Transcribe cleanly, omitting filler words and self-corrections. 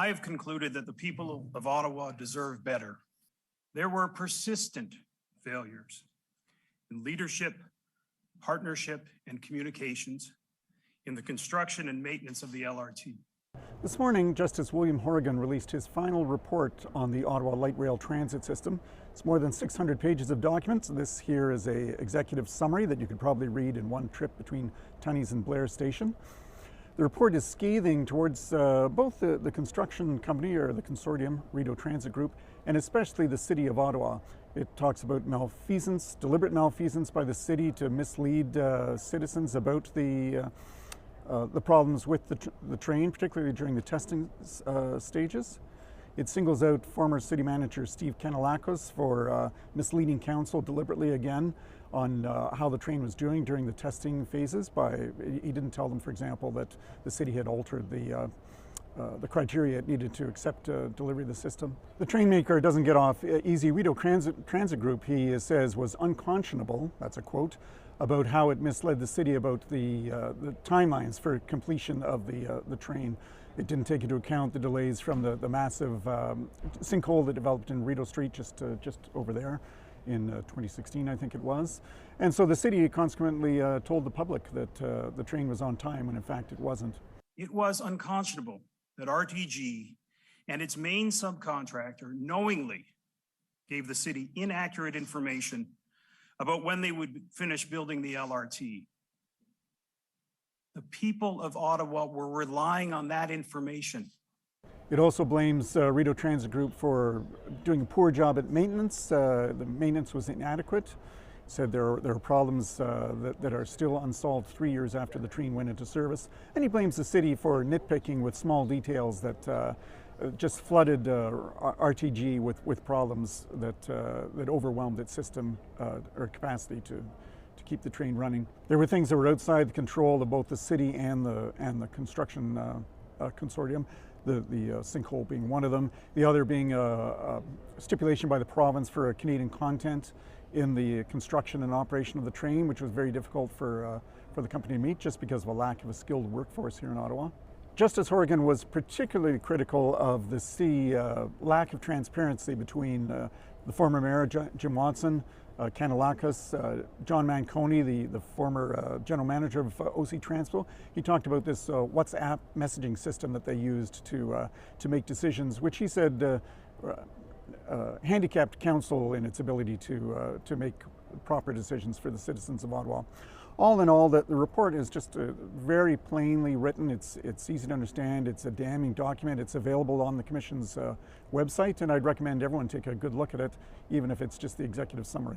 I have concluded that the people of Ottawa deserve better. There were persistent failures in leadership, partnership, and communications in the construction and maintenance of the LRT. This morning, Justice William Horrigan released his final report on the Ottawa Light Rail Transit System. It's more than 600 pages of documents. This here is an executive summary that you could probably read in one trip between Tunney's and Blair Station. The report is scathing towards both the construction company, or the consortium, Rideau Transit Group, and especially the City of Ottawa. It talks about malfeasance, deliberate malfeasance by the city to mislead citizens about the problems with the train, particularly during the testing stages. It singles out former city manager Steve Kanellakos for misleading council deliberately again on how the train was doing during the testing phases. He didn't tell them, for example, that the city had altered the criteria it needed to accept delivery of the system. The train maker doesn't get off easy. Rideau Transit Group, he says, was unconscionable, that's a quote, about how it misled the city about the timelines for completion of the train. It didn't take into account the delays from the massive sinkhole that developed in Rideau Street just over there in 2016, I think it was. And so the city consequently told the public that the train was on time when in fact it wasn't. It was unconscionable that RTG and its main subcontractor knowingly gave the city inaccurate information about when they would finish building the LRT. The people of Ottawa were relying on that information. It also blames Rideau Transit Group for doing a poor job at maintenance. The maintenance was inadequate. It said there are problems that are still unsolved 3 years after the train went into service. And he blames the city for nitpicking with small details that just flooded RTG with problems that overwhelmed its system or capacity to keep the train running. There were things that were outside the control of both the city and the construction consortium. The sinkhole being one of them. The other being a stipulation by the province for a Canadian content in the construction and operation of the train, which was very difficult for the company to meet just because of a lack of a skilled workforce here in Ottawa. Justice Horrigan was particularly critical of the city lack of transparency between the former mayor, Jim Watson, Kanellakos, John Manconi, the former general manager of OC Transpo. He talked about this WhatsApp messaging system that they used to make decisions, which he said handicapped council in its ability to make proper decisions for the citizens of Ottawa. All in all, the report is just very plainly written. It's easy to understand. It's a damning document. It's available on the Commission's website, and I'd recommend everyone take a good look at it, even if it's just the executive summary.